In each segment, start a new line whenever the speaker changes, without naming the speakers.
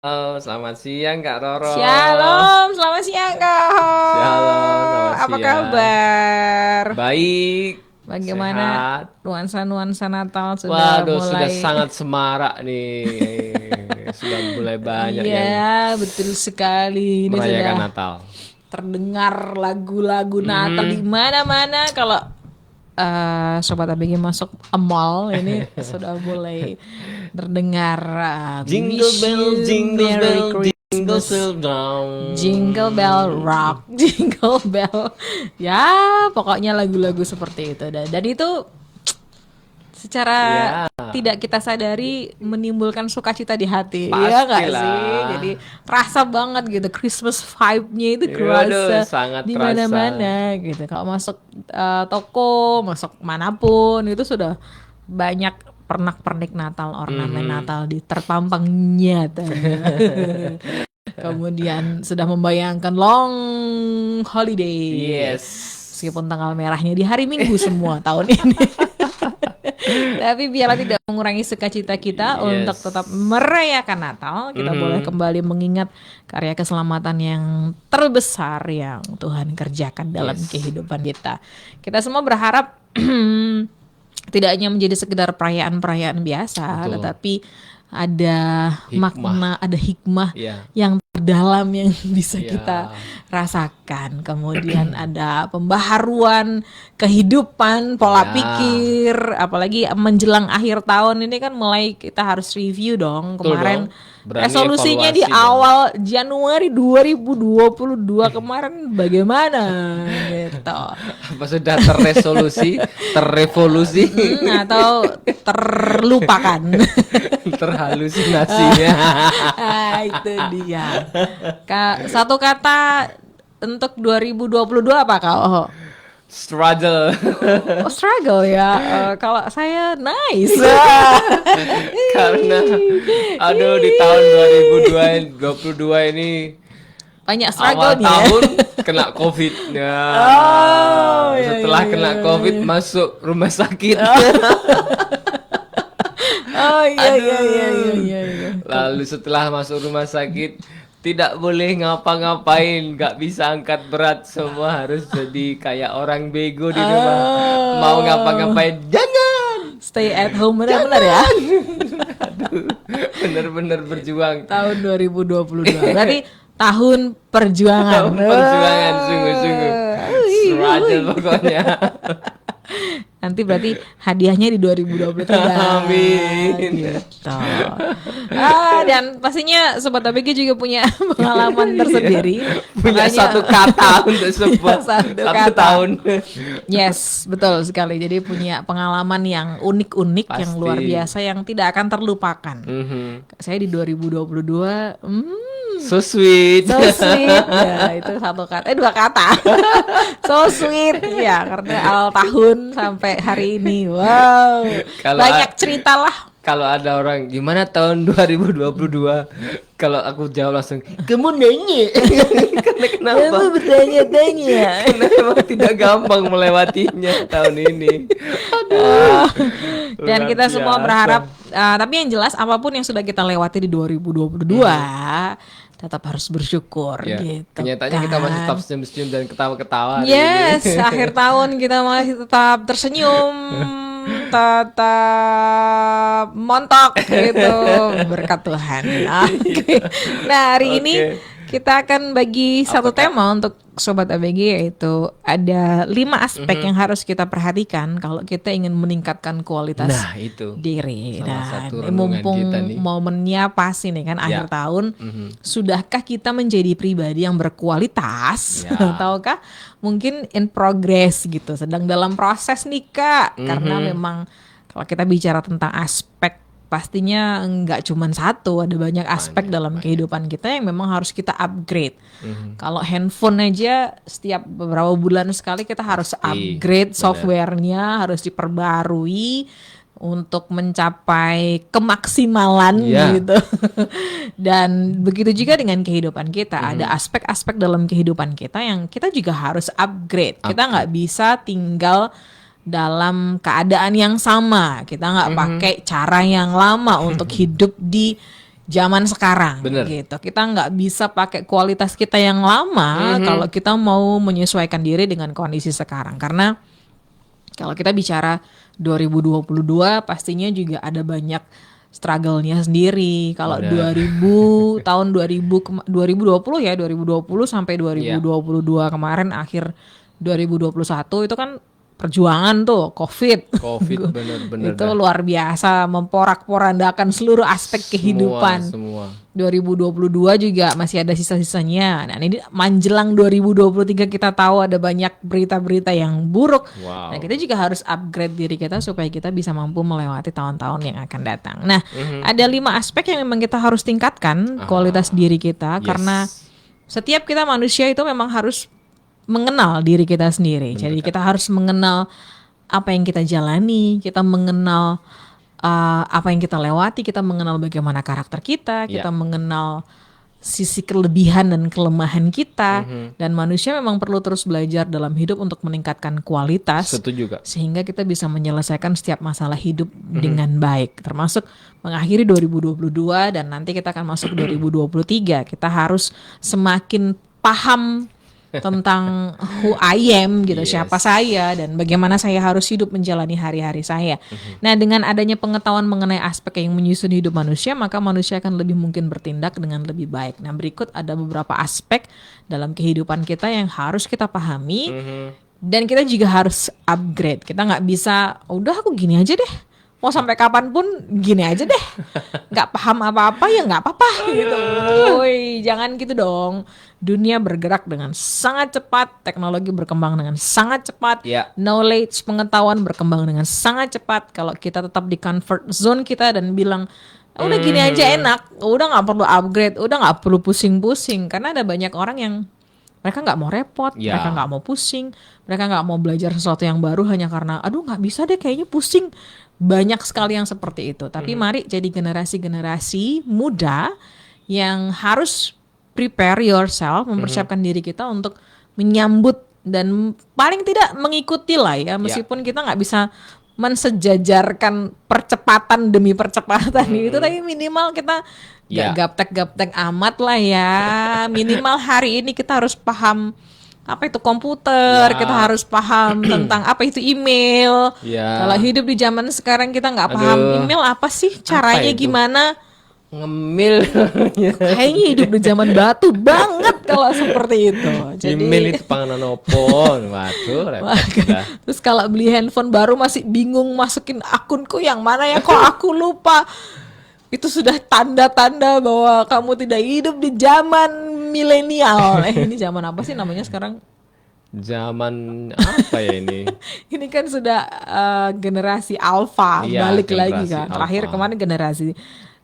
Halo, selamat siang Kak Roro.
Shalom, selamat siang Kak
Shalom, selamat
Apa
siang.
kabar?
Baik,
Bagaimana
sehat.
nuansa-nuansa Natal sudah
Waduh, sudah
mulai?
sangat semarak nih. Sudah mulai banyak
Iya,
yang
betul sekali. Ini
merayakan
sudah
Natal.
terdengar lagu-lagu Natal di
Mhm.
mana-mana. Kalau Sobat ABG masuk a mall, ini sudah mulai terdengar We wish you Merry
Jingle
Christmas.
bell
Jingle Bell
down.
Rock, Jingle Bell, ya pokoknya lagu-lagu seperti itu. Dan itu secara
Ya,
tidak kita sadari menimbulkan sukacita di hati, ya nggak sih? Jadi
pastilah.
kerasa banget gitu, Christmas vibe-nya itu
Waduh,
kerasa
sangat
di
terasa.
mana-mana gitu. Kalau masuk toko, masuk manapun itu sudah banyak pernak-pernik Natal, ornamen
Mhm.
Natal di terpampang nyata. Kemudian sudah membayangkan long holiday.
Yes.
Meskipun tanggal merahnya di hari Minggu semua tahun ini. Tapi biarlah tidak mengurangi sukacita kita untuk tetap
Yes.
merayakan Natal. Kita boleh
Mhm.
kembali mengingat karya keselamatan yang terbesar yang Tuhan kerjakan dalam
Yes.
kehidupan kita. Kita semua berharap tidak hanya menjadi sekedar perayaan-perayaan biasa,
Betul.
tetapi ada
Hikmah.
makna, ada hikmah
Ya.
yang terdalam yang bisa kita
Ya.
rasakan. Kemudian ada pembaharuan kehidupan, pola
Ya.
pikir, apalagi menjelang akhir tahun ini kan mulai kita harus review dong.
Betul dong.
Kemarin
Berani
resolusinya di
evaluasi dong.
awal Januari 2022 kemarin bagaimana gitu.
Apa sudah terresolusi, terrevolusi,
Atau terlupakan.
terhalusinasinya?
Itu dia. Satu kata untuk 2022 apa Kak? Oh,
Struggle.
oh, struggle ya. Kalau saya nice.
Karena aduh di tahun 2022 ini
Banyak
awal
struggle-nya ya.
tahun kena COVID. Ya,
Oh, ya ya
setelah
ya.
kena COVID masuk rumah sakit.
Oh, iya iya iya iya
Aduh.
iya iya.
Lalu setelah masuk rumah sakit tidak boleh ngapa-ngapain, nggak bisa angkat berat, semua harus jadi kayak orang bego di rumah. Mau
Oh,
ngapa-ngapain, jangan,
stay at home benar-benar ya.
jangan. Aduh, bener-bener berjuang.
Tahun 2022. Berarti tahun perjuangan.
Perjuangan sungguh-sungguh. Struggle
Hui.
pokoknya.
Nanti berarti hadiahnya di 2023
Amin.
gitu. Dan pastinya Sobat ABG juga punya pengalaman
Iya.
tersendiri.
Punya satu
Makanya
kata untuk
punya
sebuah
satu
satu
kata.
tahun.
Yes, betul sekali. Jadi punya pengalaman yang unik-unik, yang
Pasti.
luar biasa, yang tidak akan terlupakan.
Mhm.
Saya di 2022,
So sweet.
so sweet. Ya, itu satu kata, dua kata. So sweet. Ya, karena awal tahun sampai hari ini. Wow.
Kalau
Banyak cerita lah.
kalau ada orang gimana tahun 2022, kalau aku jawab langsung, kamu nanya. Karena kenapa?
Kamu bertanya-tanya.
Karena memang tidak gampang melewatinya tahun ini. Aduh,
Dan
luar
kita semua
biasa.
berharap, tapi yang jelas apapun yang sudah kita lewati di 2022, tetap harus bersyukur
Ya,
gitu
kenyataannya kita masih tetap
kan.
senyum-senyum dan ketawa-ketawa hari ini.
Yes, akhir tahun kita masih tetap tersenyum, tetap montok gitu, berkat Tuhan. Oke. Nah, hari ini
Oke,
kita akan bagi
apa
satu
Kak?
tema untuk Sobat ABG, yaitu ada 5 aspek yang harus kita perhatikan kalau kita ingin meningkatkan kualitas
Nah, itu
diri.
salah
Dan
satu renungan
mumpung
kita nih.
momennya pas ini kan
Ya.
akhir tahun,
Mhm.
sudahkah kita menjadi pribadi yang berkualitas?
Ya.
Ataukah mungkin in progress gitu, sedang dalam proses nih Kak? Karena
Mhm.
memang kalau kita bicara tentang aspek, pastinya nggak cuma satu, ada banyak aspek
Banyak,
dalam
banyak.
kehidupan kita yang memang harus kita upgrade.
Mhm.
Kalau handphone aja setiap beberapa bulan sekali kita harus upgrade
benar.
softwarenya, harus diperbarui untuk mencapai kemaksimalan
Ya.
gitu. Dan begitu juga dengan kehidupan kita, ada aspek-aspek dalam kehidupan kita yang kita juga harus upgrade. Kita nggak bisa tinggal dalam keadaan yang sama. Kita nggak pakai cara yang lama untuk hidup di zaman sekarang
Bener.
gitu. Kita nggak bisa pakai kualitas kita yang lama kalau kita mau menyesuaikan diri dengan kondisi sekarang. Karena kalau kita bicara 2022 pastinya juga ada banyak struggle-nya sendiri. Kalau
Benar.
2020 ya 2020 sampai 2022 kemarin akhir 2021 itu kan perjuangan tuh COVID.
COVID bener-bener
Itu luar biasa memporak-porandakan seluruh aspek kehidupan.
semua.
2022 juga masih ada sisa-sisanya. Nah, ini menjelang 2023 kita tahu ada banyak berita-berita yang buruk.
Wow.
Nah, kita juga harus upgrade diri kita supaya kita bisa mampu melewati tahun-tahun yang akan datang. Nah, ada 5 aspek yang memang kita harus tingkatkan kualitas diri kita
Yes.
karena setiap kita manusia itu memang harus mengenal diri kita sendiri. Jadi kita harus mengenal apa yang kita jalani, kita mengenal apa yang kita lewati, kita mengenal bagaimana karakter kita, kita mengenal sisi kelebihan dan kelemahan kita. Dan manusia memang perlu terus belajar dalam hidup untuk meningkatkan kualitas.
Setuju Kak.
Sehingga kita bisa menyelesaikan setiap masalah hidup dengan baik. Termasuk mengakhiri 2022 dan nanti kita akan masuk 2023. Kita harus semakin paham tentang who I am gitu, siapa saya dan bagaimana saya harus hidup menjalani hari-hari saya. Nah, dengan adanya pengetahuan mengenai aspek yang menyusun hidup manusia, maka manusia akan lebih mungkin bertindak dengan lebih baik. Nah, berikut ada beberapa aspek dalam kehidupan kita yang harus kita pahami dan kita juga harus upgrade. Kita nggak bisa, udah aku gini aja deh. Mau sampai kapanpun gini aja deh, nggak paham apa-apa ya nggak apa-apa gitu. Woi, jangan gitu dong. Dunia bergerak dengan sangat cepat, teknologi berkembang dengan sangat cepat,
Ya.
knowledge pengetahuan berkembang dengan sangat cepat. Kalau kita tetap di comfort zone kita dan bilang udah gini aja enak, udah nggak perlu upgrade, udah nggak perlu pusing-pusing, karena ada banyak orang yang mereka nggak mau repot,
Ya.
mereka nggak mau pusing, mereka nggak mau belajar sesuatu yang baru hanya karena aduh nggak bisa deh kayaknya pusing. Banyak sekali yang seperti itu. Tapi mari jadi generasi-generasi muda yang harus prepare yourself, mempersiapkan diri kita untuk menyambut dan paling tidak mengikuti lah ya. Meskipun kita nggak bisa mensejajarkan percepatan demi percepatan itu, tapi minimal kita nggak gaptek-gaptek amat lah ya. Minimal hari ini kita harus paham apa itu komputer, kita harus paham tentang apa itu email. Kalau hidup di zaman sekarang kita nggak paham email apa sih, caranya gimana?
Ngemil.
Kayaknya hidup di zaman batu banget kalau seperti itu. Jadi
Email itu panganan opo. Waduh, repot dah.
terus kalau beli handphone baru masih bingung masukin akunku yang mana ya, kok aku lupa. Itu sudah tanda-tanda bahwa kamu tidak hidup di zaman milenial. Ini zaman apa sih namanya sekarang?
Zaman apa ya ini?
Ini kan sudah generasi alpha,
Iya,
balik lagi
generasi
kan. Terakhir
alpha.
kemarin generasi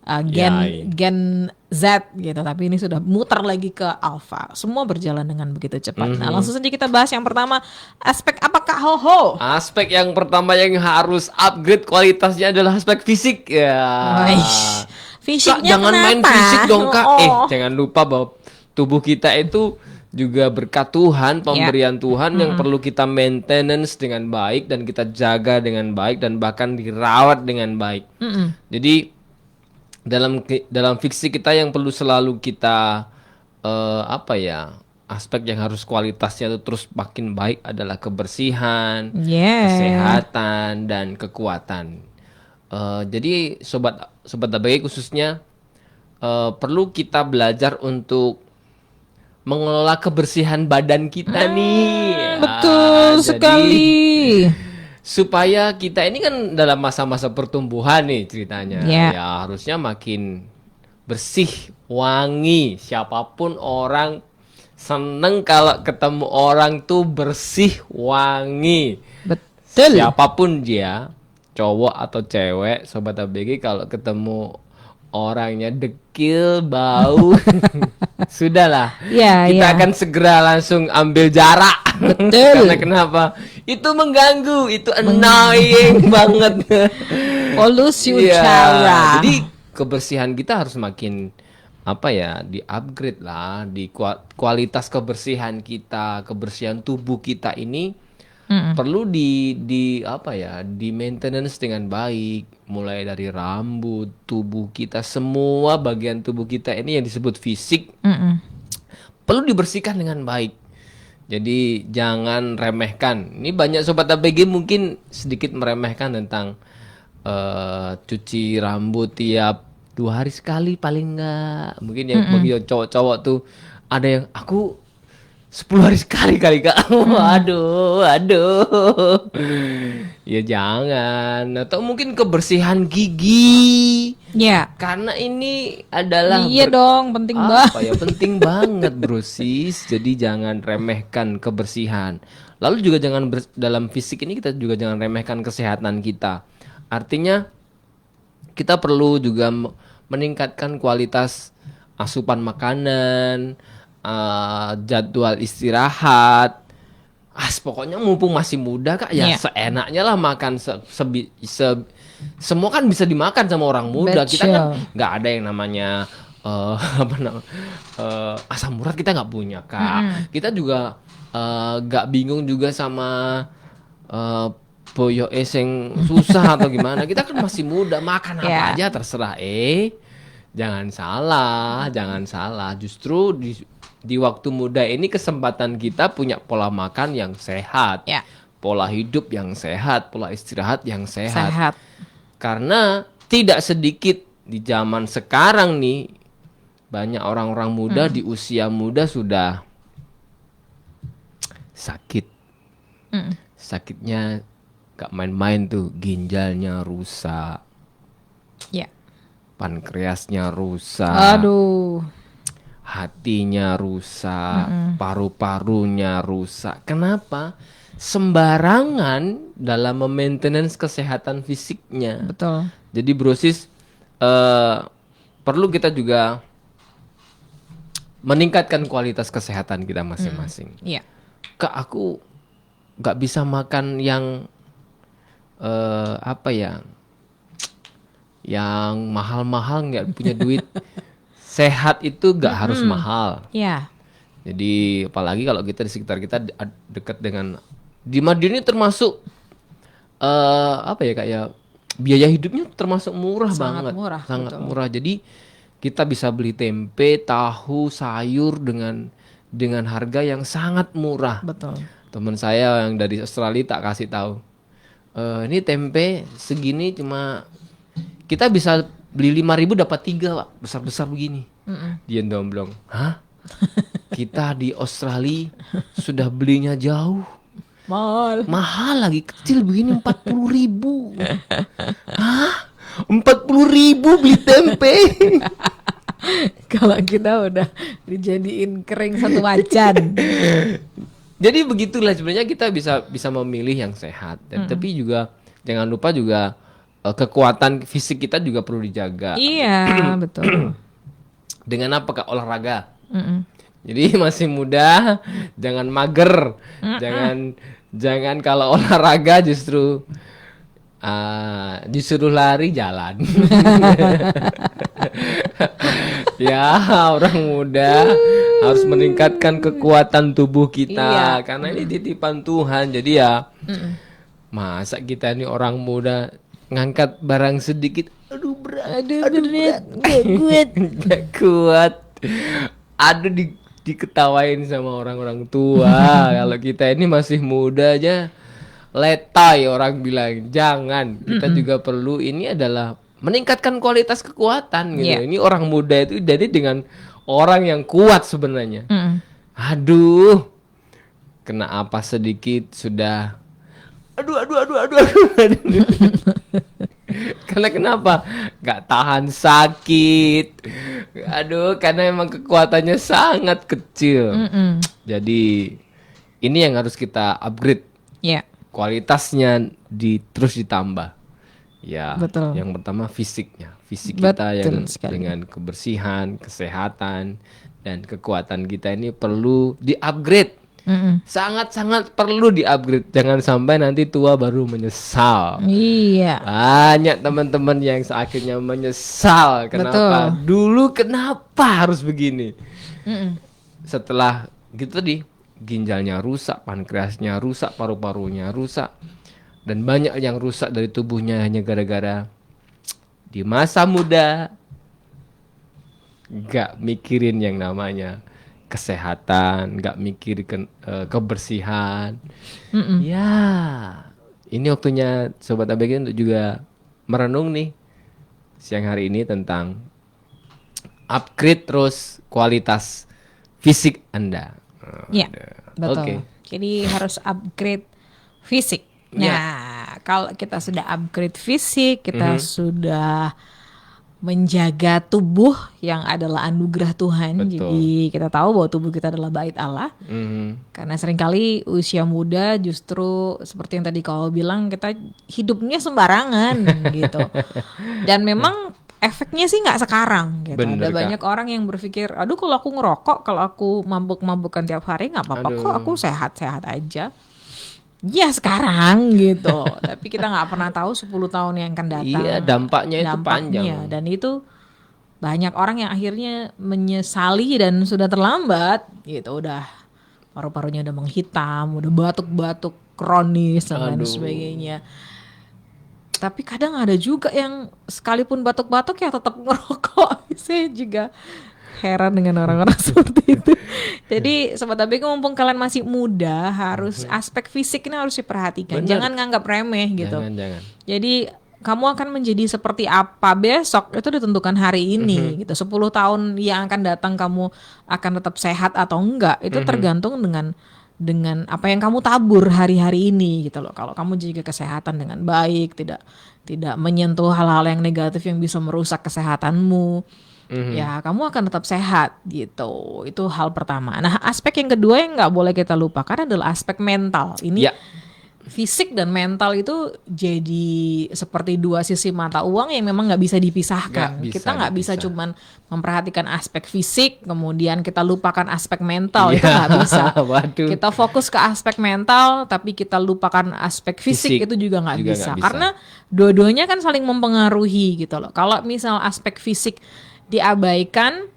Ya.
Gen Z gitu, tapi ini sudah muter lagi ke alpha. Semua berjalan dengan begitu cepat. Nah, langsung saja kita bahas yang pertama, aspek apa Kak Hoho?
Aspek yang pertama yang harus upgrade kualitasnya adalah aspek fisik ya.
Waish, fisiknya
Kak, jangan main
kenapa?
fisik dong Kak.
Oh.
Jangan lupa bahwa tubuh kita itu juga berkat Tuhan, pemberian Tuhan yang perlu kita maintenance dengan baik dan kita jaga dengan baik dan bahkan dirawat dengan baik. Jadi dalam fiksi kita yang perlu selalu kita aspek yang harus kualitasnya itu terus makin baik adalah kebersihan, kesehatan dan kekuatan. Jadi sobat ABG khususnya perlu kita belajar untuk mengelola kebersihan badan kita nih.
Betul
Jadi,
sekali.
supaya kita ini kan dalam masa-masa pertumbuhan nih ceritanya.
Yeah.
Ya harusnya makin bersih, wangi. Siapapun orang seneng kalau ketemu orang tuh bersih, wangi.
Betul.
Siapapun dia, cowok atau cewek, sobat ABG kalau ketemu orangnya dekil, bau, sudahlah.
Ya,
Kita
ya.
akan segera langsung ambil jarak.
Betul.
Karena kenapa? Itu mengganggu, itu annoying banget.
Polusi
Iya.
udara.
Jadi kebersihan kita harus makin di-upgrade lah, di kualitas kebersihan kita, kebersihan tubuh kita ini perlu di apa ya, di maintenance dengan baik, mulai dari rambut, tubuh kita, semua bagian tubuh kita ini yang disebut fisik perlu dibersihkan dengan baik. Jadi jangan remehkan. Ini banyak sobat ABG mungkin sedikit meremehkan tentang cuci rambut tiap 2 hari sekali paling enggak. Mungkin yang bagi cowok-cowok tuh ada yang aku 10 hari sekali kali Kak. Aduh. Ya jangan. Atau mungkin kebersihan gigi.
Ya.
Karena ini adalah
Iya dong, penting banget.
apa ya, penting banget bro sis. Jadi jangan remehkan kebersihan. Lalu juga jangan dalam fisik ini kita juga jangan remehkan kesehatan kita. Artinya kita perlu juga meningkatkan kualitas asupan makanan, jadwal istirahat. Pokoknya mumpung masih muda Kak ya, seenaknya lah makan semua kan bisa dimakan sama orang muda.
Betul.
Kita kan nggak ada yang namanya asam urat, kita nggak punya Kak. Kita juga nggak bingung juga sama boyo eseng susah atau gimana. Kita kan masih muda, makan apa aja terserah. Jangan salah. Justru di waktu muda ini kesempatan kita punya pola makan yang sehat, pola hidup yang sehat, pola istirahat yang sehat. Karena tidak sedikit di zaman sekarang nih, banyak orang-orang muda di usia muda sudah sakit. Sakitnya gak main-main tuh, ginjalnya rusak, pankreasnya rusak, hatinya rusak, paru-parunya rusak. Kenapa? Sembarangan dalam memaintenance kesehatan fisiknya.
Betul.
Jadi brosis perlu kita juga meningkatkan kualitas kesehatan kita masing-masing. Kak, aku gak bisa makan yang yang mahal-mahal, nggak punya duit. Sehat itu gak harus mahal. Jadi apalagi kalau kita di sekitar kita dekat dengan di Madiun ini termasuk Kak ya, biaya hidupnya termasuk murah banget. Sangat murah. Jadi kita bisa beli tempe, tahu, sayur dengan harga yang sangat murah.
Betul.
Teman saya yang dari Australia tak kasih tahu, ini tempe segini cuma kita bisa beli 5.000 dapat 3 Pak, besar-besar begini. Dia domblong, hah? Kita di Australia sudah belinya jauh mahal lagi, kecil begini 40.000. Hah? 40.000 beli tempe?
Kalau kita udah dijadiin kering satu macan.
Jadi begitulah sebenarnya kita bisa memilih yang sehat. Dan tapi juga jangan lupa juga kekuatan fisik kita juga perlu dijaga.
Iya, betul.
Dengan apa Kak? Olahraga. Jadi masih muda, jangan mager. Jangan kalau olahraga justru disuruh lari jalan. Ya, orang muda harus meningkatkan kekuatan tubuh kita karena ini titipan Tuhan. Jadi ya, masa kita ini orang muda ngangkat barang sedikit, aduh berat, gak kuat. Aduh diketawain sama orang-orang tua. Kalau kita ini masih muda aja letai, orang bilang. Jangan, kita juga perlu, ini adalah meningkatkan kualitas kekuatan gitu. Ini orang muda itu jadi dengan orang yang kuat sebenarnya. Aduh, kena apa sedikit sudah aduh. Karena kenapa? Gak tahan sakit. Aduh, karena emang kekuatannya sangat kecil. Jadi ini yang harus kita upgrade. Kualitasnya terus ditambah. Ya,
betul.
Yang pertama fisiknya. Fisik kita yang
sekali.
dengan kebersihan, kesehatan, dan kekuatan kita ini perlu di-upgrade. Sangat-sangat perlu di-upgrade. Jangan sampai nanti tua baru menyesal.
Iya.
Banyak teman-teman yang akhirnya menyesal. Kenapa? Dulu kenapa harus begini? Setelah gitu tadi, ginjalnya rusak, pankreasnya rusak, paru-parunya rusak, dan banyak yang rusak dari tubuhnya hanya gara-gara di masa muda gak mikirin yang namanya kesehatan, gak mikir kebersihan. Ya, ini waktunya Sobat ABG untuk juga merenung nih siang hari ini tentang upgrade terus kualitas fisik Anda.
Ya, betul.
Oke.
Jadi harus upgrade fisik.
Ya.
Nah, kalau kita sudah upgrade fisik, kita sudah menjaga tubuh yang adalah anugerah Tuhan.
Betul.
Jadi kita tahu bahwa tubuh kita adalah bait Allah. Karena seringkali usia muda justru seperti yang tadi kau bilang, kita hidupnya sembarangan gitu. Dan memang efeknya sih nggak sekarang gitu.
Bener,
Ada
Kak.
banyak orang yang berpikir, aduh kalau aku ngerokok, kalau aku mabuk-mabukan tiap hari nggak apa-apa kok, aku sehat-sehat aja. Ya sekarang gitu. Tapi kita nggak pernah tahu 10 tahun yang akan datang.
Iya, dampaknya itu panjang.
Dan itu banyak orang yang akhirnya menyesali dan sudah terlambat gitu. Udah paru-parunya udah menghitam, udah batuk-batuk kronis dan lain sebagainya. Tapi kadang ada juga yang sekalipun batuk-batuk ya tetap ngerokok. Saya juga heran dengan orang-orang seperti itu. Jadi Sobat ABG, mumpung kalian masih muda, harus aspek fisik ini harus diperhatikan.
Bener.
Jangan nganggap remeh gitu.
Jangan.
Jadi kamu akan menjadi seperti apa besok itu ditentukan hari ini gitu. 10 tahun yang akan datang kamu akan tetap sehat atau enggak itu tergantung dengan apa yang kamu tabur hari-hari ini gitu loh. Kalau kamu jaga kesehatan dengan baik, tidak menyentuh hal-hal yang negatif yang bisa merusak kesehatanmu, ya kamu akan tetap sehat gitu. Itu hal pertama. Nah, aspek yang kedua yang nggak boleh kita lupakan adalah aspek mental. Ini fisik dan mental itu jadi seperti dua sisi mata uang yang memang nggak bisa dipisahkan. Kita nggak bisa cuman memperhatikan aspek fisik kemudian kita lupakan aspek mental. Itu nggak bisa.
Waduh.
Kita fokus ke aspek mental tapi kita lupakan aspek fisik itu juga nggak bisa. Karena dua-duanya kan saling mempengaruhi gitu loh. Kalau misal aspek fisik diabaikan,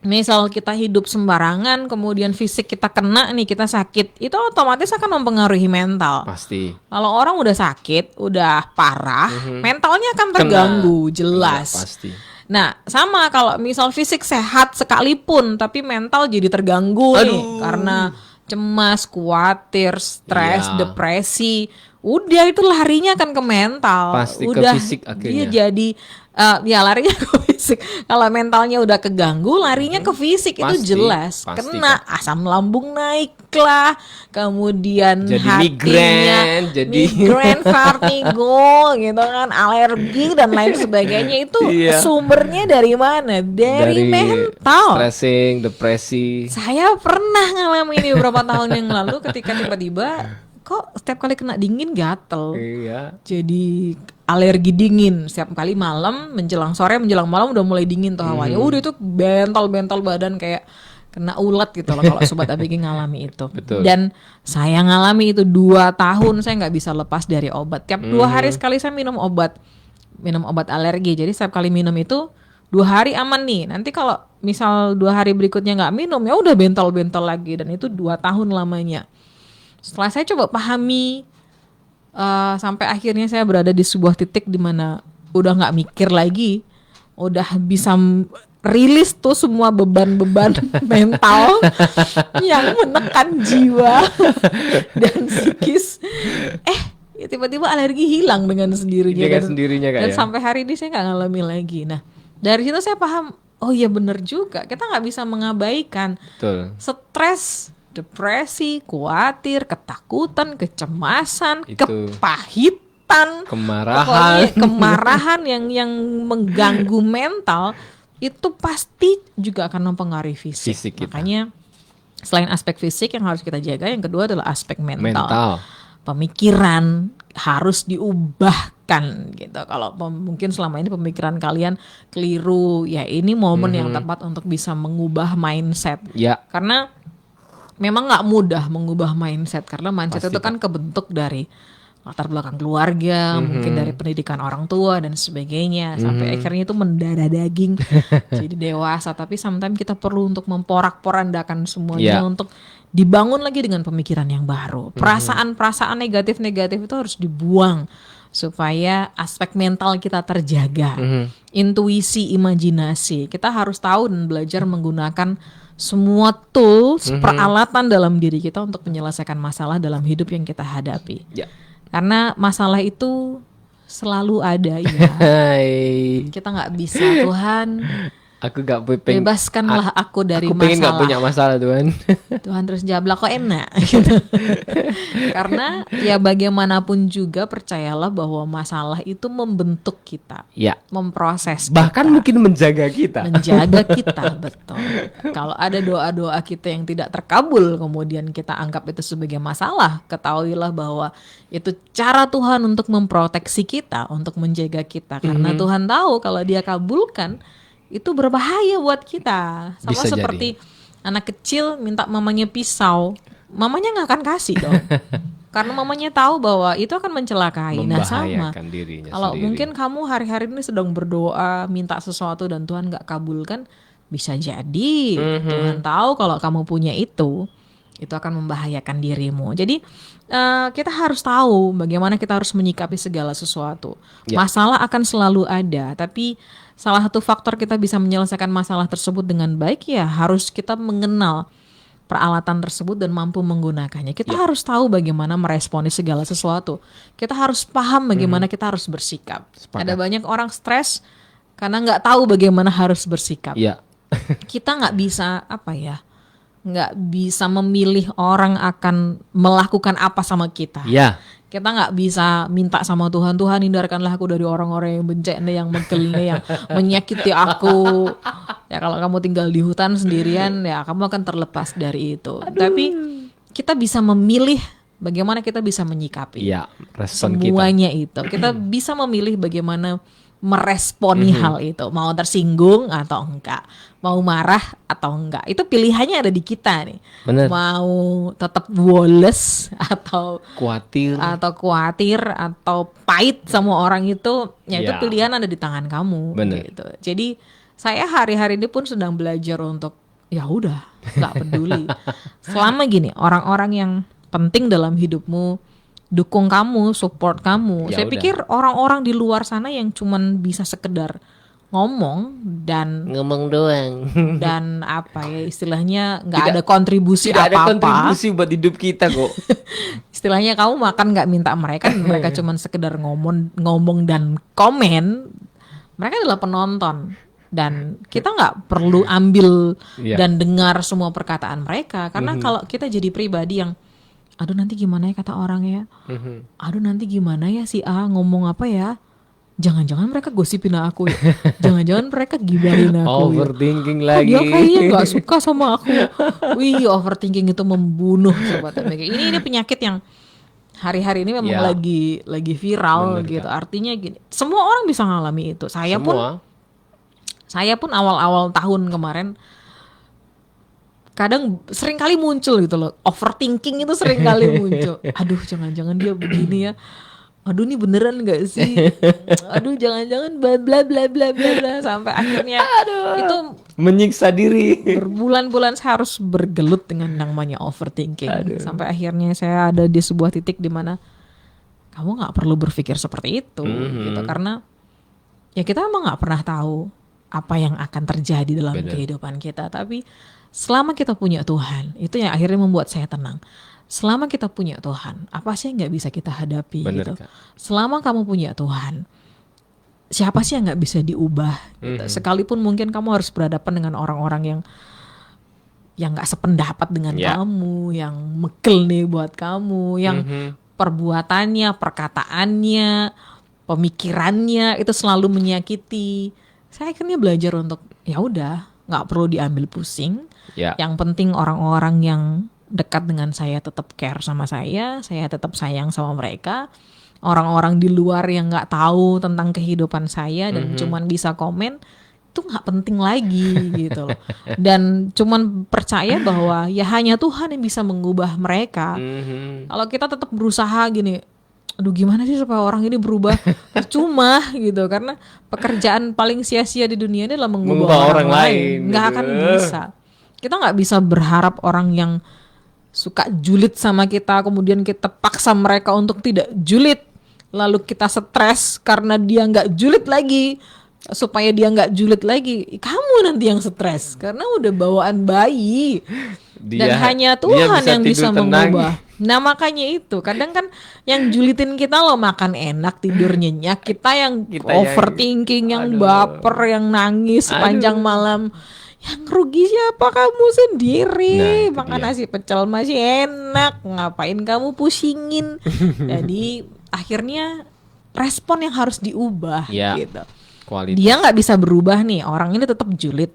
misal kita hidup sembarangan, kemudian fisik kita kena nih, kita sakit, itu otomatis akan mempengaruhi mental.
Pasti.
Kalau orang udah sakit, udah parah, mentalnya akan terganggu, jelas.
Ya, pasti.
Nah, sama kalau misal fisik sehat sekalipun, tapi mental jadi terganggu nih, karena cemas, khawatir, stres, depresi. Udah itu larinya akan ke mental.
Pasti
udah
ke fisik akhirnya.
Dia jadi larinya ke fisik. Kalau mentalnya udah keganggu, larinya ke fisik.
Pasti,
itu jelas.
pasti,
Kena asam lambung naik lah, kemudian
jadi
hatinya migrain, vertigo, gitu kan, alergi dan lain sebagainya. Itu sumbernya dari mana? Dari mental.
Stressing, depresi.
Saya pernah ngalamin ini beberapa tahun yang lalu ketika tiba-tiba kok setiap kali kena dingin gatel.
Iya.
Jadi alergi dingin. Setiap kali malam menjelang sore menjelang malam udah mulai dingin tuh hawanya. Udah itu bentol-bentol badan kayak kena ulat gitu loh kalau Sobat ABG ngalami itu.
Betul.
Dan saya ngalami itu 2 tahun saya nggak bisa lepas dari obat. Tiap 2 hari sekali saya minum obat alergi. Jadi setiap kali minum itu 2 hari aman nih. Nanti kalau misal 2 hari berikutnya nggak minum ya udah bentol-bentol lagi. Dan itu 2 tahun lamanya. Setelah saya coba pahami sampai akhirnya saya berada di sebuah titik di mana udah nggak mikir lagi, udah bisa rilis tuh semua beban-beban mental yang menekan jiwa dan psikis. Tiba-tiba alergi hilang dengan sendirinya. Dan sampai hari ini saya nggak ngalami lagi. Nah, dari situ saya paham, oh iya bener juga, kita nggak bisa mengabaikan stres, depresi, khawatir, ketakutan, kecemasan, kepahitan, kemarahan yang mengganggu mental itu pasti juga akan mempengaruhi fisik. Makanya selain aspek fisik yang harus kita jaga, yang kedua adalah aspek mental. Pemikiran harus diubahkan gitu. Kalau mungkin selama ini pemikiran kalian keliru, ya ini momen yang tepat untuk bisa mengubah mindset. Karena memang nggak mudah mengubah mindset karena mindset itu kan kebentuk dari latar belakang keluarga, mungkin dari pendidikan orang tua dan sebagainya, sampai akhirnya itu mendarah daging jadi dewasa. Tapi sometimes kita perlu untuk memporak-porandakan semuanya untuk dibangun lagi dengan pemikiran yang baru. Perasaan-perasaan negatif-negatif itu harus dibuang supaya aspek mental kita terjaga. Intuisi, imajinasi. Kita harus tahu dan belajar menggunakan semua tools, peralatan dalam diri kita untuk menyelesaikan masalah dalam hidup yang kita hadapi. Karena masalah itu selalu ada, ya. Kita nggak bisa, Tuhan.
Aku gak
bebaskanlah aku dari
aku
masalah.
pengen gak punya masalah, Tuhan.
Tuhan terus jawablah, kok enak gitu. Karena ya bagaimanapun juga percayalah bahwa masalah itu membentuk kita, memproses
bahkan
kita,
mungkin menjaga kita.
Betul. Kalau ada doa-doa kita yang tidak terkabul kemudian kita anggap itu sebagai masalah, ketahuilah bahwa itu cara Tuhan untuk memproteksi kita, untuk menjaga kita. Karena Tuhan tahu kalau Dia kabulkan itu berbahaya buat kita. Sama
Bisa
seperti anak kecil minta mamanya pisau, mamanya nggak akan kasih dong. Karena mamanya tahu bahwa itu akan mencelakai. Nah sama, kalau mungkin kamu hari-hari ini sedang berdoa minta sesuatu dan Tuhan nggak kabulkan, bisa jadi Tuhan tahu kalau kamu punya itu akan membahayakan dirimu. Jadi kita harus tahu bagaimana kita harus menyikapi segala sesuatu. Masalah akan selalu ada, tapi salah satu faktor kita bisa menyelesaikan masalah tersebut dengan baik ya harus kita mengenal peralatan tersebut dan mampu menggunakannya. Kita harus tahu bagaimana meresponi segala sesuatu. Kita harus paham bagaimana kita harus bersikap. Ada banyak orang stres karena nggak tahu bagaimana harus bersikap. Kita nggak bisa nggak bisa memilih orang akan melakukan apa sama kita. Kita nggak bisa minta sama Tuhan, Tuhan hindarkanlah aku dari orang-orang yang bencana, yang mengkelini, yang menyakiti aku. Ya kalau kamu tinggal di hutan sendirian, ya kamu akan terlepas dari itu. Tapi kita bisa memilih bagaimana kita bisa menyikapi semuanya itu. Kita bisa memilih bagaimana meresponi hal itu, mau tersinggung atau enggak, mau marah atau enggak, itu pilihannya ada di kita nih. Mau tetap woles atau khawatir atau pahit sama orang itu, ya itu pilihan ada di tangan kamu. Gitu. Jadi saya hari-hari ini pun sedang belajar untuk ya udah nggak peduli. Selama gini orang-orang yang penting dalam hidupmu dukung kamu, support kamu. Saya pikir orang-orang di luar sana yang cuman bisa sekedar ngomong doang dan istilahnya nggak ada kontribusi
tidak
apa-apa.
Ada kontribusi buat hidup kita kok.
Istilahnya kamu makan nggak minta mereka, mereka cuman sekedar ngomong dan komen. Mereka adalah penonton dan kita nggak perlu ambil dan dengar semua perkataan mereka karena kalau kita jadi pribadi yang aduh nanti gimana ya kata orang ya, aduh nanti gimana ya si A ngomong apa ya, jangan-jangan mereka gosipin aku ya, jangan-jangan mereka gibahin aku.
Overthinking lagi.
Dia kayaknya nggak suka sama aku. Wih, overthinking itu membunuh sobat MBK. Ini penyakit yang hari-hari ini memang lagi viral. Bener, gitu. Artinya gini, semua orang bisa ngalami itu. Saya pun awal-awal tahun kemarin kadang sering kali muncul gitu loh, overthinking itu sering kali muncul. Aduh jangan-jangan dia begini ya, aduh ini beneran gak sih, aduh jangan-jangan bla bla bla bla bla, sampai akhirnya itu
menyiksa diri.
Berbulan-bulan saya harus bergelut dengan namanya overthinking. Sampai akhirnya saya ada di sebuah titik di mana kamu nggak perlu berpikir seperti itu gitu, karena ya kita emang nggak pernah tahu apa yang akan terjadi dalam kehidupan kita. Tapi selama kita punya Tuhan, itu yang akhirnya membuat saya tenang. Selama kita punya Tuhan, apa sih yang nggak bisa kita hadapi? Gitu. Selama kamu punya Tuhan, siapa sih yang nggak bisa diubah? Gitu. Sekalipun mungkin kamu harus berhadapan dengan orang-orang yang nggak sependapat dengan kamu, yang mekel nih buat kamu, yang perbuatannya, perkataannya, pemikirannya itu selalu menyakiti. Saya akhirnya belajar untuk ya udah, nggak perlu diambil pusing. Yang penting orang-orang yang dekat dengan saya tetap care sama saya tetap sayang sama mereka. Orang-orang di luar yang nggak tahu tentang kehidupan saya dan cuman bisa komen, itu nggak penting lagi gitu loh. Dan cuman percaya bahwa ya hanya Tuhan yang bisa mengubah mereka. Kalau kita tetap berusaha gini, aduh gimana sih supaya orang ini berubah, percuma gitu, karena pekerjaan paling sia-sia di dunia ini adalah mengubah orang lain. Nggak akan bisa. Kita nggak bisa berharap orang yang suka julid sama kita kemudian kita paksa mereka untuk tidak julid, lalu kita stres karena dia nggak julid lagi, supaya dia nggak julid lagi. Kamu nanti yang stres karena udah bawaan bayi. Dan hanya Tuhan yang bisa mengubah. Nah makanya itu kadang kan yang julitin kita lo makan enak tidur nyenyak, kita yang overthinking, yang baper, yang nangis sepanjang malam. Yang rugi siapa? Kamu sendiri. Makan nasi pecel masih enak, ngapain kamu pusingin? Jadi akhirnya respon yang harus diubah gitu.
Kualitas.
Dia nggak bisa berubah nih, orang ini tetap julid.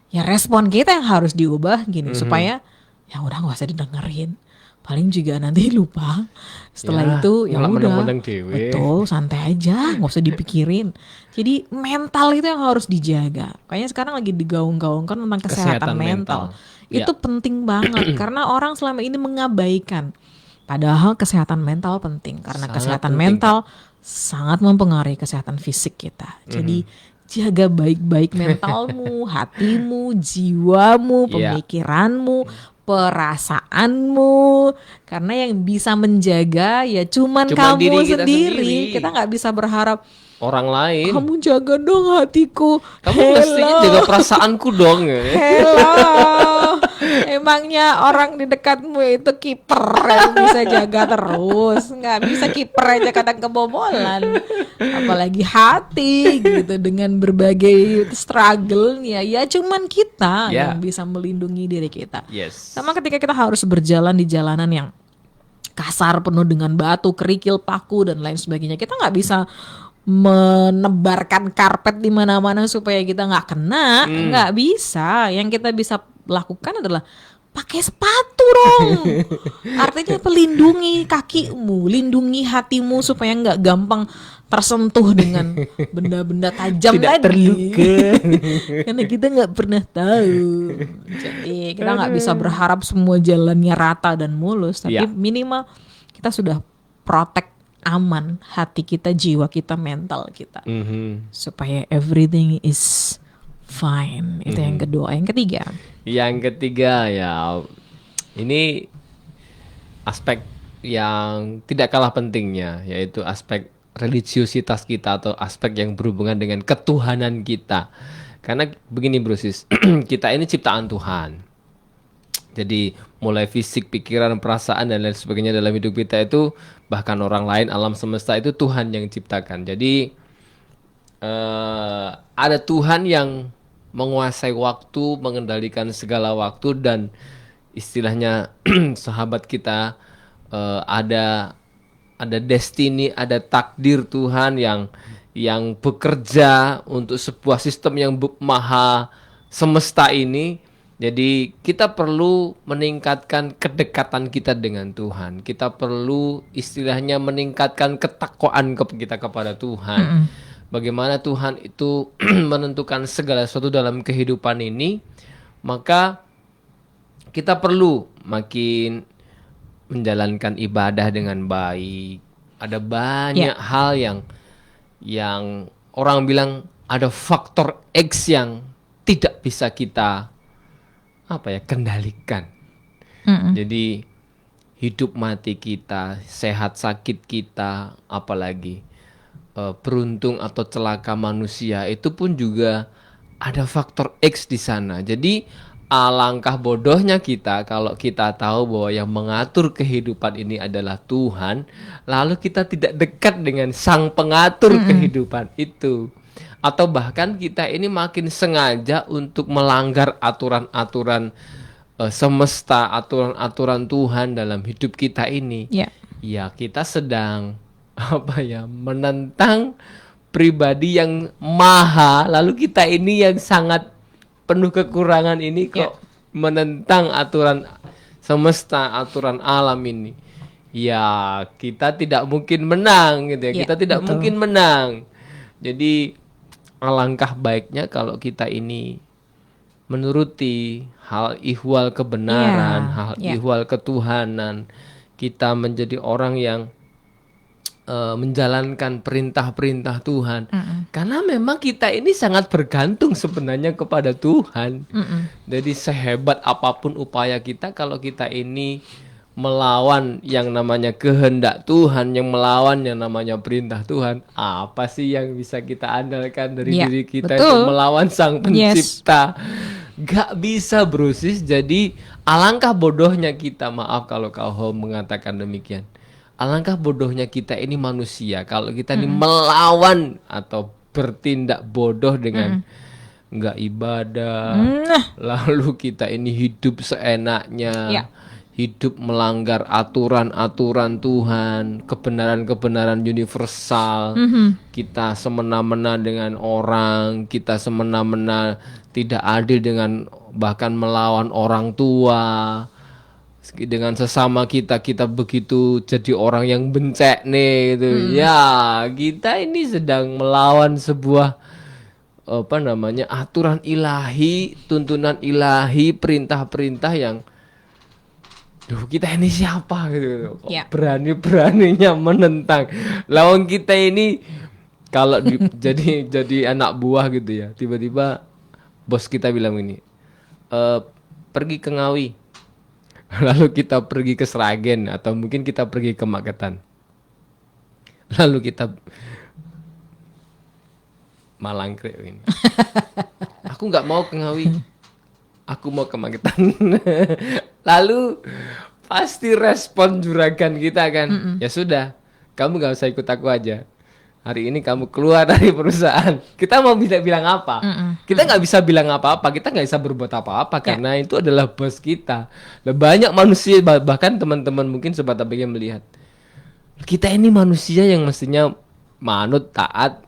Ya respon kita yang harus diubah gini, supaya ya udah nggak usah didengerin, paling juga nanti lupa. Setelah itu ya udah, betul, santai aja, nggak usah dipikirin. Jadi mental itu yang harus dijaga. Kayaknya sekarang lagi digaung-gaungkan tentang kesehatan mental. Itu penting banget karena orang selama ini mengabaikan. Padahal kesehatan mental penting karena kesehatan mental sangat mempengaruhi kesehatan fisik kita. Jadi jaga baik-baik mentalmu, hatimu, jiwamu, pemikiranmu, perasaanmu. Karena yang bisa menjaga ya cuman kamu sendiri. Kita nggak bisa berharap
orang lain.
Kamu jaga dong hatiku.
Kamu mestinya jaga perasaanku dong.
Hello. Emangnya orang di dekatmu itu kiper yang bisa jaga terus? Nggak bisa kiper aja kadang kebobolan. Apalagi hati gitu dengan berbagai struggle-nya. Ya cuman kita yang bisa melindungi diri kita. Sama ketika kita harus berjalan di jalanan yang kasar, penuh dengan batu, kerikil, paku dan lain sebagainya. Kita nggak bisa menebarkan karpet di mana-mana supaya kita nggak kena, nggak bisa. Yang kita bisa lakukan adalah pakai sepatu dong. Artinya pelindungi kakimu, lindungi hatimu supaya nggak gampang tersentuh dengan benda-benda tajam
tidak
tadi.
Terluka.
Karena kita nggak pernah tahu. Jadi kita nggak bisa berharap semua jalannya rata dan mulus, tapi minimal kita sudah protect aman hati kita, jiwa kita, mental kita, supaya everything is fine. Itu yang kedua. Yang ketiga
ya ini aspek yang tidak kalah pentingnya, yaitu aspek religiositas kita atau aspek yang berhubungan dengan ketuhanan kita. Karena begini Bro Sis, kita ini ciptaan Tuhan. Jadi mulai fisik, pikiran, perasaan dan lain sebagainya dalam hidup kita itu, bahkan orang lain, alam semesta itu Tuhan yang ciptakan. Jadi ada Tuhan yang menguasai waktu, mengendalikan segala waktu, dan istilahnya sahabat kita ada destiny, ada takdir Tuhan yang bekerja untuk sebuah sistem yang maha semesta ini. Jadi kita perlu meningkatkan kedekatan kita dengan Tuhan. Kita perlu istilahnya meningkatkan ketakwaan kita kepada Tuhan. Bagaimana Tuhan itu menentukan segala sesuatu dalam kehidupan ini. Maka kita perlu makin menjalankan ibadah dengan baik. Ada banyak hal yang orang bilang ada faktor X yang tidak bisa kita kendalikan. Jadi hidup mati kita, sehat sakit kita, apalagi beruntung atau celaka manusia, itu pun juga ada faktor X di sana. Jadi alangkah bodohnya kita kalau kita tahu bahwa yang mengatur kehidupan ini adalah Tuhan, lalu kita tidak dekat dengan Sang Pengatur kehidupan itu. Atau bahkan kita ini makin sengaja untuk melanggar aturan-aturan semesta, aturan-aturan Tuhan dalam hidup kita ini. Ya kita sedang menentang pribadi yang maha, lalu kita ini yang sangat penuh kekurangan ini kok menentang aturan semesta, aturan alam ini. Ya kita tidak mungkin menang gitu ya. Kita tidak mungkin menang. Jadi alangkah baiknya kalau kita ini menuruti hal ihwal kebenaran, hal ihwal ketuhanan. Kita menjadi orang yang menjalankan perintah-perintah Tuhan. Karena memang kita ini sangat bergantung sebenarnya kepada Tuhan. Jadi sehebat apapun upaya kita, kalau kita ini melawan yang namanya kehendak Tuhan, yang melawan yang namanya perintah Tuhan, apa sih yang bisa kita andalkan dari diri kita untuk melawan Sang Pencipta? Gak bisa, Bro Sis. Jadi alangkah bodohnya kita, maaf kalau kau mengatakan demikian. Alangkah bodohnya kita ini manusia kalau kita ini melawan atau bertindak bodoh dengan nggak ibadah, lalu kita ini hidup seenaknya, hidup melanggar aturan-aturan Tuhan, kebenaran-kebenaran universal. Kita semena-mena dengan orang, kita semena-mena tidak adil dengan, bahkan melawan orang tua. Dengan sesama kita begitu jadi orang yang bencek nih gitu. Ya, kita ini sedang melawan sebuah aturan ilahi, tuntunan ilahi, perintah-perintah yang kita ini siapa gitu. Berani-beraninya menentang. Lawan kita ini kalau jadi anak buah gitu ya. Tiba-tiba bos kita bilang ini, pergi ke Ngawi. Lalu kita pergi ke Sragen atau mungkin kita pergi ke Magetan. Lalu kita Malangkrik ini. Aku nggak mau ke Ngawi. Aku mau ke Magetan. Lalu pasti respon juragan kita kan, ya sudah, kamu nggak usah ikut aku aja. Hari ini kamu keluar dari perusahaan. Kita mau bilang apa? Kita nggak bisa bilang apa-apa. Kita nggak bisa berbuat apa-apa karena itu adalah bos kita. Banyak manusia, bahkan teman-teman mungkin sobat ABG melihat kita ini manusia yang mestinya manut, taat,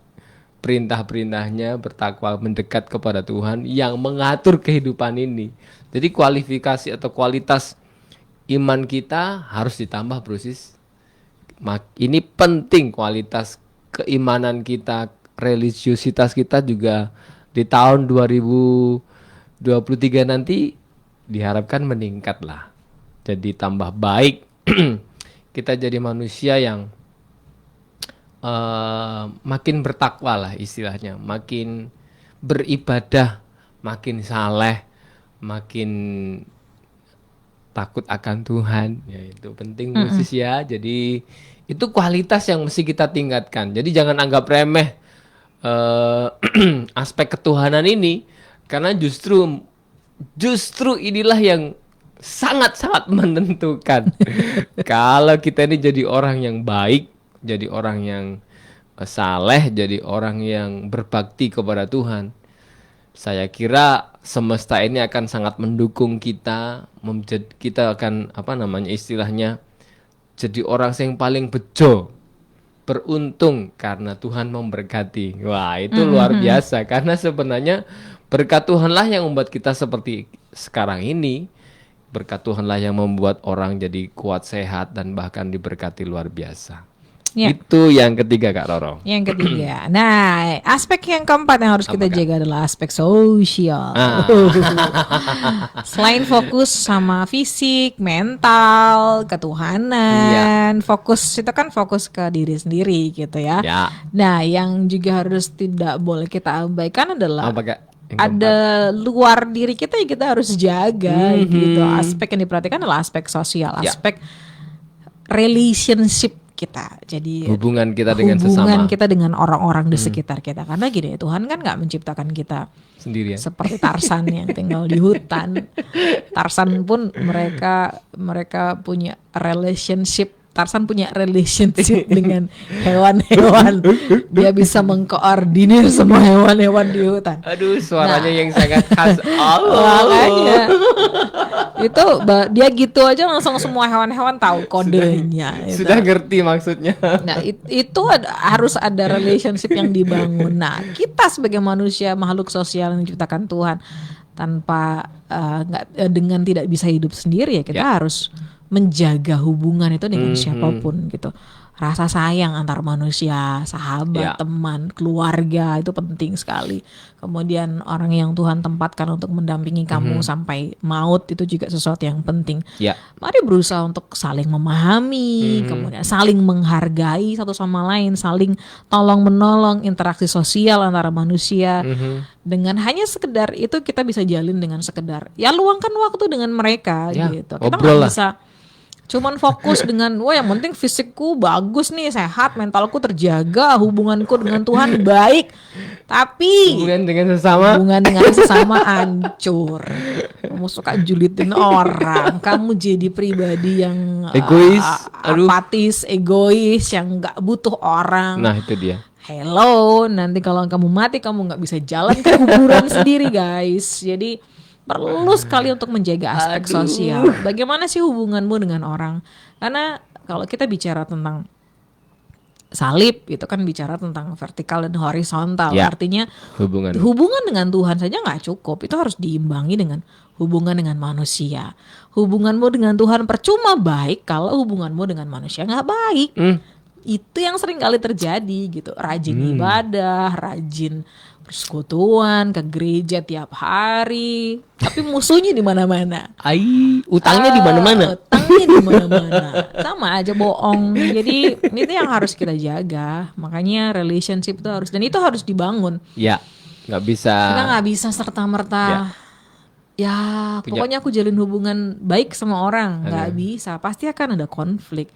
perintah-perintahnya, bertakwa, mendekat kepada Tuhan yang mengatur kehidupan ini. Jadi kualifikasi atau kualitas iman kita harus ditambah, Bro Sis. Ini penting, kualitas keimanan kita, religiusitas kita juga di tahun 2023 nanti diharapkan meningkat lah. Jadi tambah baik. Kita jadi manusia yang makin bertakwa lah istilahnya, makin beribadah, makin saleh, makin takut akan Tuhan. Ya itu penting khusus ya. Jadi itu kualitas yang mesti kita tingkatkan. Jadi jangan anggap remeh aspek ketuhanan ini, karena justru inilah yang sangat-sangat menentukan. Kalau kita ini jadi orang yang baik, jadi orang yang saleh, jadi orang yang berbakti kepada Tuhan, saya kira semesta ini akan sangat mendukung kita. Kita akan istilahnya jadi orang yang paling bejo, beruntung karena Tuhan memberkati. Wah, itu luar biasa. Karena sebenarnya berkat Tuhanlah yang membuat kita seperti sekarang ini. Berkat Tuhanlah yang membuat orang jadi kuat, sehat, dan bahkan diberkati luar biasa. Itu yang ketiga, Kak Roro.
Yang ketiga. Nah, aspek yang keempat yang harus kita jaga adalah aspek sosial. Selain fokus sama fisik, mental, ketuhanan, fokus itu kan fokus ke diri sendiri gitu ya. Nah, yang juga harus tidak boleh kita abaikan adalah ada luar diri kita yang kita harus jaga gitu. Aspek yang diperhatikan adalah aspek sosial, aspek relationship kita. Jadi
hubungan kita dengan sesama,
hubungan kita dengan orang-orang di sekitar kita. Karena gini, Tuhan kan nggak menciptakan kita
sendirian
seperti Tarsan yang tinggal di hutan. Tarsan pun mereka punya relationship. Tarsan punya relationship dengan hewan-hewan. Dia bisa mengkoordinir semua hewan-hewan di hutan.
Aduh, suaranya yang sangat khas.
Makanya itu dia gitu aja langsung semua hewan-hewan tahu kodenya.
Sudah ngerti maksudnya.
Nah, itu harus ada relationship yang dibangun. Nah, kita sebagai manusia, makhluk sosial yang diciptakan Tuhan, tanpa dengan tidak bisa hidup sendiri ya, kita harus menjaga hubungan itu dengan siapapun gitu. rasa sayang antar manusia, sahabat, teman, keluarga itu penting sekali. Kemudian orang yang Tuhan tempatkan untuk mendampingi kamu sampai maut itu juga sesuatu yang penting. Mari berusaha untuk saling memahami, kemudian saling menghargai satu sama lain, saling tolong menolong, interaksi sosial antara manusia. Dengan hanya sekedar itu kita bisa jalin dengan sekedar ya luangkan waktu dengan mereka gitu. Kita nggak bisa cuman fokus dengan wah yang penting fisikku bagus nih, sehat, mentalku terjaga, hubunganku dengan Tuhan baik, tapi
hubungan dengan sesama
hancur. Kamu suka julitin orang, kamu jadi pribadi yang
egois,
apatis, egois, yang nggak butuh orang.
Nah itu dia.
Hello, nanti kalau kamu mati kamu nggak bisa jalan ke kuburan sendiri guys. Jadi perlu sekali untuk menjaga aspek sosial. Bagaimana sih hubunganmu dengan orang? Karena kalau kita bicara tentang salib, itu kan bicara tentang vertikal dan horizontal. Artinya hubungan dengan Tuhan saja nggak cukup. Itu harus diimbangi dengan hubungan dengan manusia. Hubunganmu dengan Tuhan percuma baik kalau hubunganmu dengan manusia nggak baik. Itu yang sering kali terjadi gitu. Rajin ibadah, rajin persekutuan, ke gereja tiap hari, tapi musuhnya di mana-mana.
Utangnya di mana-mana.
Utangnya di mana-mana. Sama aja bohong. Jadi itu yang harus kita jaga. Makanya relationship itu harus, dan itu harus dibangun.
Ya, nggak bisa.
Kita nggak bisa serta-merta. Ya, pokoknya aku jalin hubungan baik sama orang. Nggak bisa. Pasti akan ada konflik.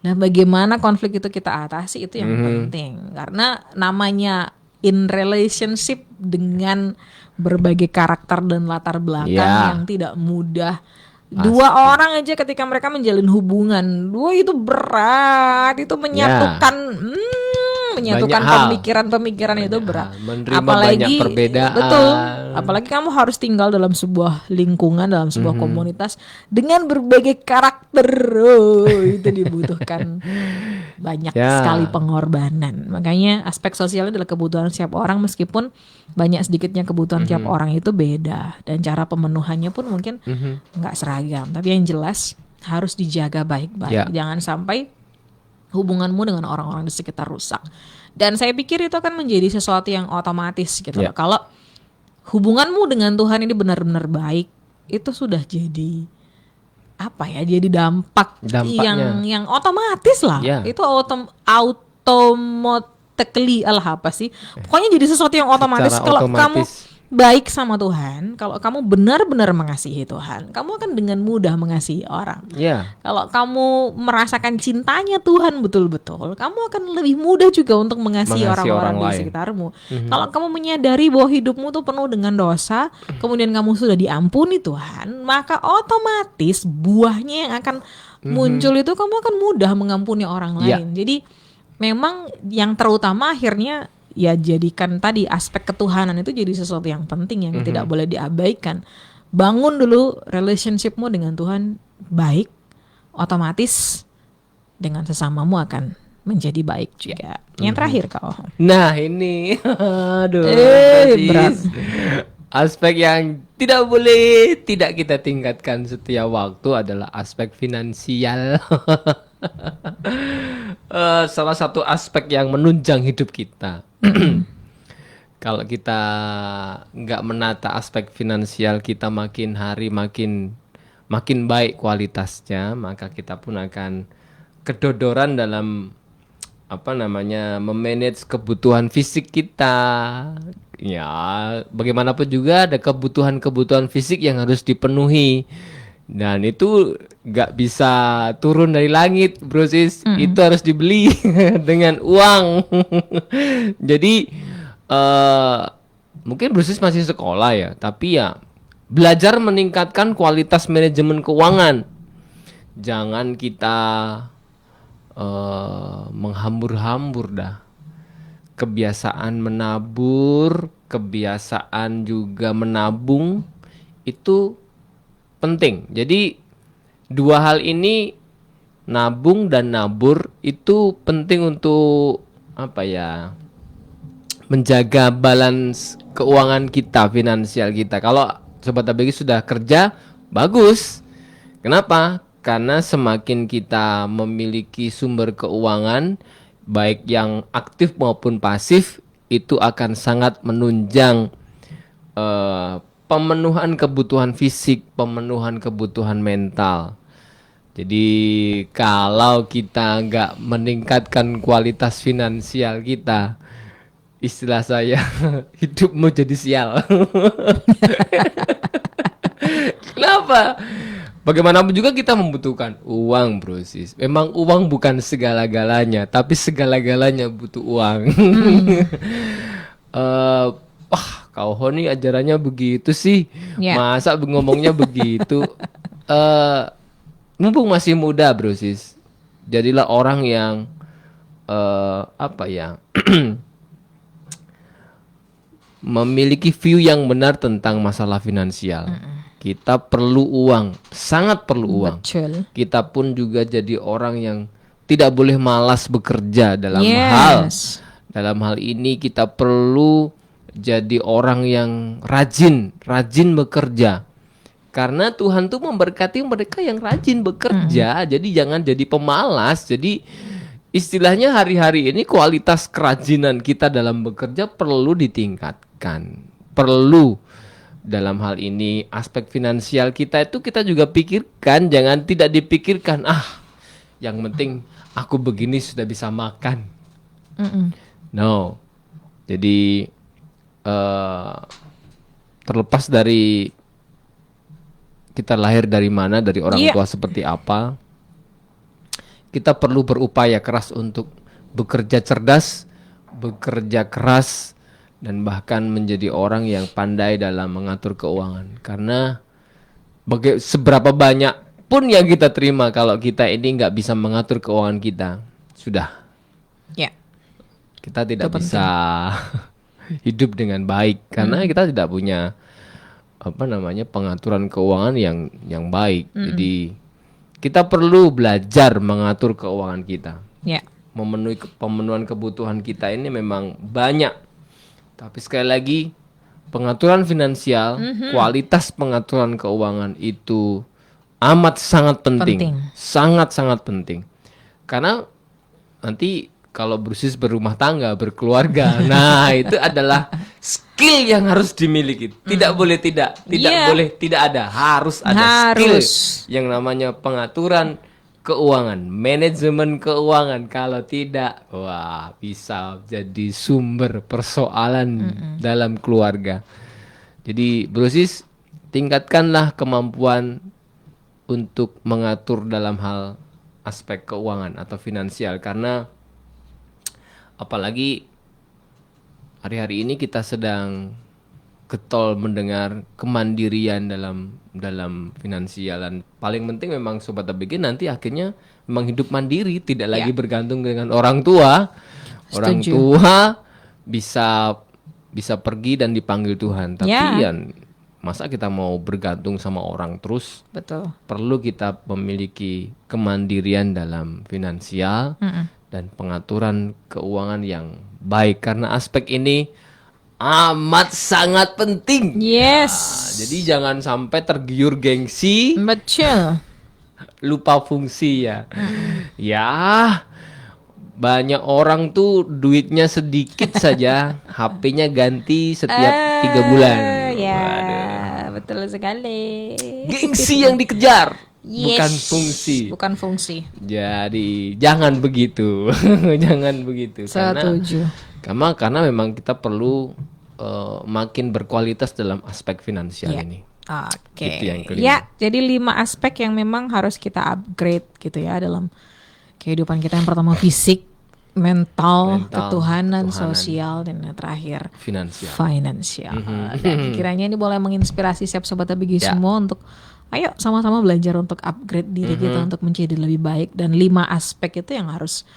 Dan bagaimana konflik itu kita atasi itu yang penting. Karena namanya in relationship dengan berbagai karakter dan latar belakang yang tidak mudah. Dua orang aja ketika mereka menjalin hubungan, itu berat, itu menyatukan pemikiran-pemikiran itu berat.
Apalagi perbedaan.
Betul. Apalagi kamu harus tinggal dalam sebuah lingkungan, dalam sebuah komunitas dengan berbagai karakter. Itu dibutuhkan banyak sekali pengorbanan. Makanya aspek sosialnya adalah kebutuhan setiap orang, meskipun banyak sedikitnya kebutuhan tiap orang itu beda, dan cara pemenuhannya pun mungkin nggak seragam. Tapi yang jelas harus dijaga baik-baik. Jangan sampai hubunganmu dengan orang-orang di sekitar rusak. Dan saya pikir itu akan menjadi sesuatu yang otomatis gitu. Kalau hubunganmu dengan Tuhan ini benar-benar baik, itu sudah jadi jadi dampaknya yang otomatis lah. Itu automatically pokoknya jadi sesuatu yang otomatis. Kalau kamu baik sama Tuhan, kalau kamu benar-benar mengasihi Tuhan, kamu akan dengan mudah mengasihi orang. Kalau kamu merasakan cintanya Tuhan betul-betul, kamu akan lebih mudah juga untuk mengasihi orang-orang di sekitarmu. Kalau kamu menyadari bahwa hidupmu tuh penuh dengan dosa, kemudian kamu sudah diampuni Tuhan, maka otomatis buahnya yang akan muncul itu kamu akan mudah mengampuni orang lain. Jadi memang yang terutama akhirnya jadikan tadi aspek ketuhanan itu jadi sesuatu yang penting yang tidak boleh diabaikan. Bangun dulu relationshipmu dengan Tuhan baik, otomatis dengan sesamamu akan menjadi baik juga. Yang terakhir kau.
Nah ini, berat. Aspek yang tidak boleh tidak kita tingkatkan setiap waktu adalah aspek finansial. Salah satu aspek yang menunjang hidup kita. Kalau kita nggak menata aspek finansial kita makin hari makin baik kualitasnya, maka kita pun akan kedodoran dalam memanage kebutuhan fisik kita. Ya, bagaimanapun juga ada kebutuhan fisik yang harus dipenuhi. Dan itu nggak bisa turun dari langit, bro sis. Itu harus dibeli dengan uang. Jadi mungkin bro sis masih sekolah ya, tapi ya belajar meningkatkan kualitas manajemen keuangan. Jangan kita menghambur-hambur dah. Kebiasaan menabur, kebiasaan juga menabung itu penting. Jadi dua hal ini, nabung dan nabur, itu penting untuk menjaga balance keuangan kita, finansial kita. Kalau Sobat ABG sudah kerja, bagus. Kenapa? Karena semakin kita memiliki sumber keuangan, baik yang aktif maupun pasif, itu akan sangat menunjang pemenuhan kebutuhan fisik, pemenuhan kebutuhan mental. Jadi kalau kita nggak meningkatkan kualitas finansial kita, istilah saya, hidupmu jadi sial. Kenapa? Bagaimanapun juga kita membutuhkan uang, bro sis. Memang uang bukan segala-galanya, tapi segala-galanya butuh uang. Wah, kau Honi ajarannya begitu sih.
Ya.
Masa ngomongnya begitu? Mumpung masih muda, bro sis. Jadilah orang yang apa ya? Memiliki view yang benar tentang masalah finansial. Kita perlu uang, sangat perlu uang.
Betul.
Kita pun juga jadi orang yang tidak boleh malas bekerja dalam dalam hal ini kita perlu jadi orang yang rajin bekerja. Karena Tuhan tuh memberkati mereka yang rajin bekerja. Jadi jangan jadi pemalas. Jadi istilahnya hari-hari ini kualitas kerajinan kita dalam bekerja perlu ditingkatkan. Perlu. Dalam hal ini aspek finansial kita itu kita juga pikirkan, jangan tidak dipikirkan yang penting aku begini sudah bisa makan. No, jadi terlepas dari kita lahir dari mana, dari orang tua seperti apa, kita perlu berupaya keras untuk bekerja cerdas, bekerja keras, dan bahkan menjadi orang yang pandai dalam mengatur keuangan. Karena seberapa banyak pun yang kita terima, kalau kita ini nggak bisa mengatur keuangan kita, sudah. Kita tidak bisa hidup dengan baik karena kita tidak punya pengaturan keuangan yang baik. Jadi kita perlu belajar mengatur keuangan kita. Pemenuhan kebutuhan kita ini memang banyak. Tapi sekali lagi, pengaturan finansial, kualitas pengaturan keuangan itu amat sangat penting. Sangat-sangat penting. Karena nanti kalau berusaha berumah tangga, berkeluarga, nah itu adalah skill yang harus dimiliki. Tidak boleh tidak boleh tidak ada, harus ada skill yang namanya pengaturan keuangan, manajemen keuangan. Kalau tidak, wah bisa jadi sumber persoalan dalam keluarga. Jadi brosis, tingkatkanlah kemampuan untuk mengatur dalam hal aspek keuangan atau finansial. Karena apalagi hari-hari ini kita sedang getol mendengar kemandirian dalam finansial, dan paling penting memang Sobat ABG nanti akhirnya memang hidup mandiri, tidak lagi bergantung dengan orang tua. Orang tua bisa pergi dan dipanggil Tuhan, tapi masa kita mau bergantung sama orang terus?
Betul.
Perlu kita memiliki kemandirian dalam finansial dan pengaturan keuangan yang baik, karena aspek ini amat sangat penting. Jadi jangan sampai tergiur gengsi.
Betul.
Lupa fungsi ya. Banyak orang tuh duitnya sedikit saja, HP-nya ganti setiap 3 bulan.
Betul sekali.
Gengsi yang dikejar, bukan fungsi. Jadi jangan begitu. Jangan begitu.
Setuju.
Karena memang kita perlu makin berkualitas dalam aspek finansial ini.
Oke.
Itu yang kelima.
Jadi 5 aspek yang memang harus kita upgrade gitu ya dalam kehidupan kita. Yang pertama fisik, mental, ketuhanan, sosial, dan yang terakhir finansial. Dan kiranya ini boleh menginspirasi siap Sobat ABG semua untuk ayo sama-sama belajar untuk upgrade diri kita untuk menjadi lebih baik. Dan 5 aspek itu yang harus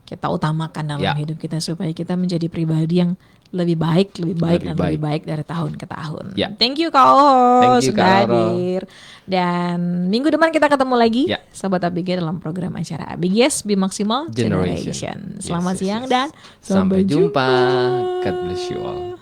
kita utamakan dalam hidup kita supaya kita menjadi pribadi yang lebih baik dari tahun ke tahun. Thank you Kak sudah hadir. Dan minggu depan kita ketemu lagi Sobat ABG dalam program acara ABGS Be Maximal Generation. Selamat siang dan
sampai jumpa. God bless you all.